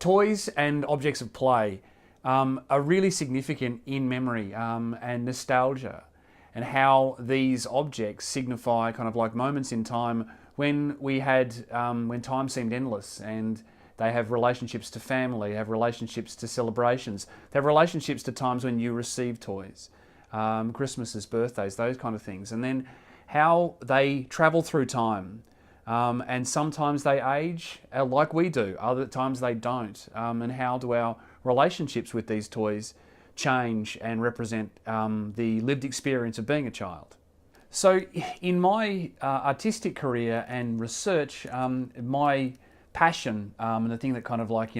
Toys and objects of play are really significant in memory and nostalgia, and how these objects signify kind of like moments in time when when time seemed endless, and they have relationships to family, have relationships to celebrations, they have relationships to times when you receive toys, Christmases, birthdays, those kind of things, and then how they travel through time. And sometimes they age like we do, other times they don't. And how do our relationships with these toys change and represent the lived experience of being a child? So in my artistic career and research, my passion and the thing that kind of like,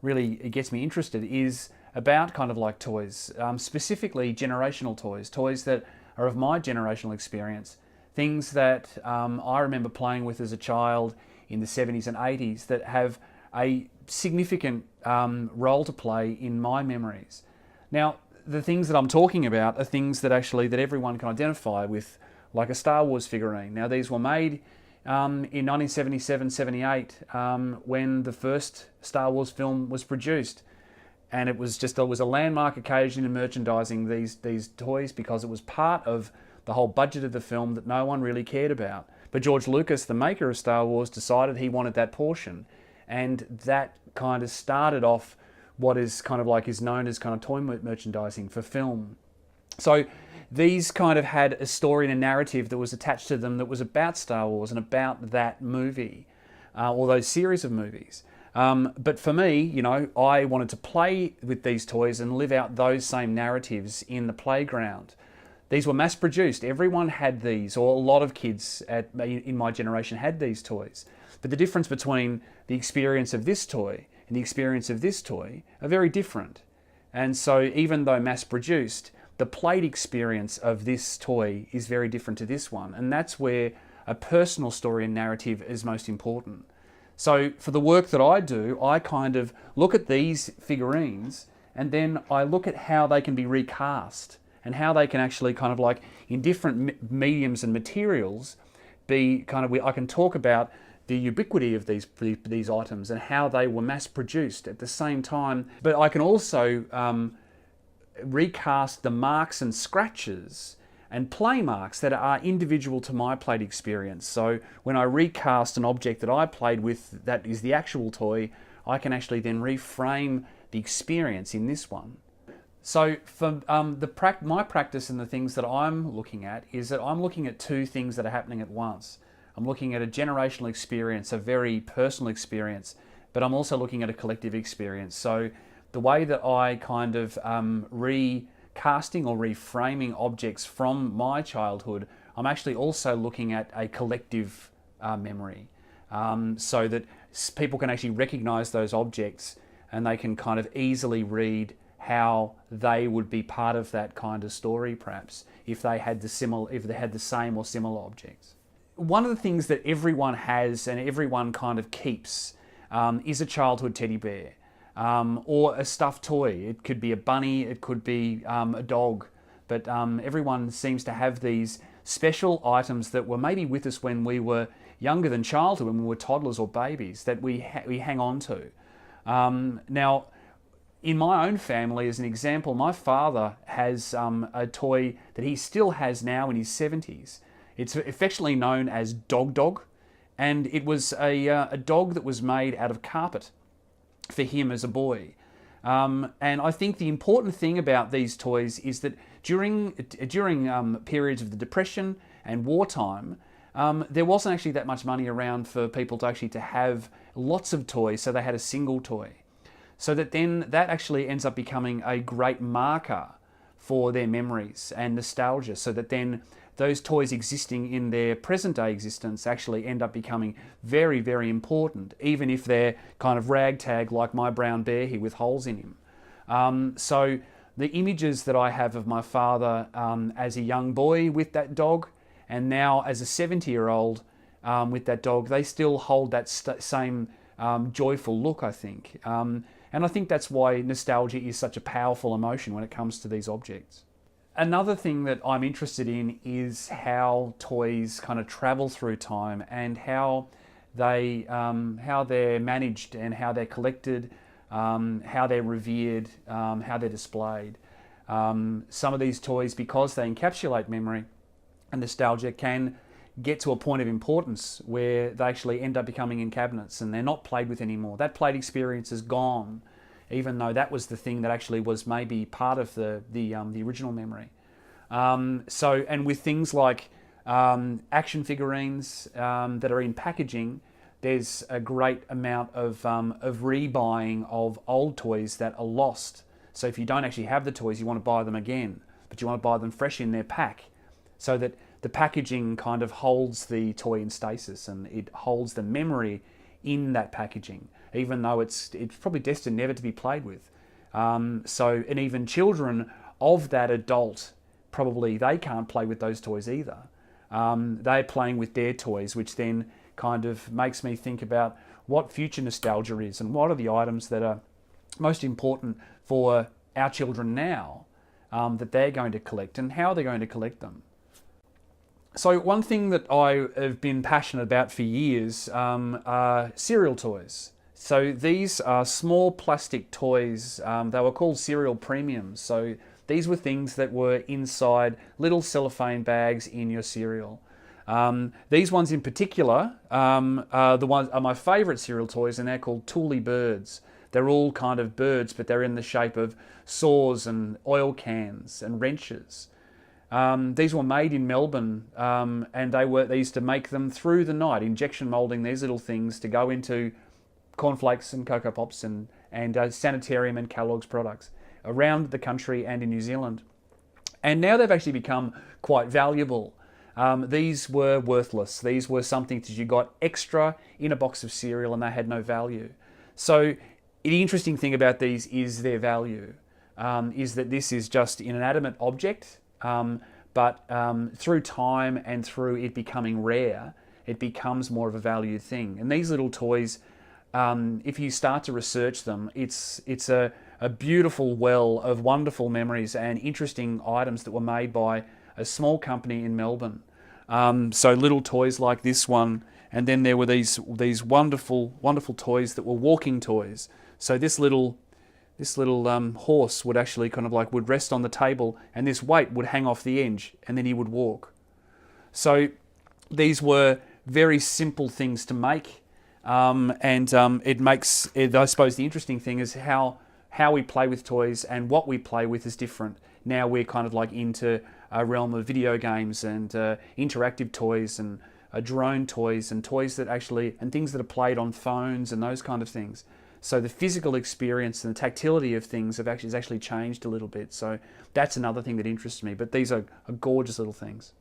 really gets me interested is about kind of like toys, specifically generational toys, toys that are of my generational experience, things that I remember playing with as a child in the 70s and 80s that have a significant role to play in my memories. Now, the things that I'm talking about are things that actually that everyone can identify with, like a Star Wars figurine. Now, these were made in 1977-78 when the first Star Wars film was produced. And it was a landmark occasion in merchandising these toys, because it was part of the whole budget of the film that no one really cared about. But George Lucas, the maker of Star Wars, decided he wanted that portion. And that kind of started off what is kind of like is known as kind of toy merchandising for film. So these kind of had a story and a narrative that was attached to them that was about Star Wars and about that movie, or those series of movies. But for me, I wanted to play with these toys and live out those same narratives in the playground. These were mass-produced. Everyone had these, or a lot of kids in my generation had these toys. But the difference between the experience of this toy and the experience of this toy are very different. And so even though mass-produced, the played experience of this toy is very different to this one. And that's where a personal story and narrative is most important. So for the work that I do, I kind of look at these figurines and then I look at how they can be recast and how they can actually kind of like in different mediums and materials be kind of, I can talk about the ubiquity of these items and how they were mass produced at the same time. But I can also recast the marks and scratches and play marks that are individual to my played experience. So when I recast an object that I played with that is the actual toy, I can actually then reframe the experience in this one. So for my practice and the things that I'm looking at is that I'm looking at two things that are happening at once. I'm looking at a generational experience, a very personal experience, but I'm also looking at a collective experience. So the way that I kind of recasting or reframing objects from my childhood, I'm actually also looking at a collective memory, so that people can actually recognize those objects and they can kind of easily read how they would be part of that kind of story, perhaps, if they had the same or similar objects. One of the things that everyone has and everyone kind of keeps is a childhood teddy bear. Or a stuffed toy. It could be a bunny, it could be a dog, but everyone seems to have these special items that were maybe with us when we were younger than childhood, when we were toddlers or babies, that we hang on to. Now, in my own family, as an example, my father has a toy that he still has now in his 70s. It's affectionately known as Dog Dog, and it was a dog that was made out of carpet for him as a boy. And I think the important thing about these toys is that during periods of the Depression and wartime, there wasn't actually that much money around for people to have lots of toys, so they had a single toy. So that then that actually ends up becoming a great marker for their memories and nostalgia, so that then those toys existing in their present day existence actually end up becoming very, very important, even if they're kind of ragtag like my brown bear here with holes in him. So the images that I have of my father as a young boy with that dog, and now as a 70-year-old with that dog, they still hold that same joyful look, I think. And I think that's why nostalgia is such a powerful emotion when it comes to these objects. Another thing that I'm interested in is how toys kind of travel through time and how they're managed and how they're collected, how they're revered, how they're displayed. Some of these toys, because they encapsulate memory and nostalgia, can get to a point of importance where they actually end up becoming in cabinets and they're not played with anymore. That played experience is gone, even though that was the thing that actually was maybe part of the original memory. And with things like action figurines that are in packaging, there's a great amount of rebuying of old toys that are lost. So if you don't actually have the toys, you want to buy them again, but you want to buy them fresh in their pack, so that the packaging kind of holds the toy in stasis and it holds the memory in that packaging, even though it's probably destined never to be played with. And even children of that adult, probably they can't play with those toys either. They're playing with their toys, which then kind of makes me think about what future nostalgia is and what are the items that are most important for our children now that they're going to collect and how they're going to collect them. So one thing that I have been passionate about for years are cereal toys. So these are small plastic toys. They were called cereal premiums. So these were things that were inside little cellophane bags in your cereal. These ones in particular are my favourite cereal toys, and they're called Thule birds. They're all kind of birds, but they're in the shape of saws and oil cans and wrenches. These were made in Melbourne, and they used to make them through the night, injection moulding these little things to go into cornflakes and Cocoa Pops and Sanitarium and Kellogg's products around the country and in New Zealand. And now they've actually become quite valuable. These were worthless. These were something that you got extra in a box of cereal and they had no value. So the interesting thing about these is their value, is that this is just an inanimate object, but through time and through it becoming rare, it becomes more of a valued thing. And these little toys, if you start to research them, it's a beautiful well of wonderful memories and interesting items that were made by a small company in Melbourne. So little toys like this one, and then there were these wonderful toys that were walking toys. So this little horse would actually would rest on the table, and this weight would hang off the edge, and then he would walk. So these were very simple things to make, it makes it, I suppose the interesting thing is how we play with toys and what we play with is different. Now we're kind of like into a realm of video games and interactive toys and drone toys and toys that actually, and things that are played on phones and those kind of things. So the physical experience and the tactility of things has actually changed a little bit. So that's another thing that interests me. But these are gorgeous little things.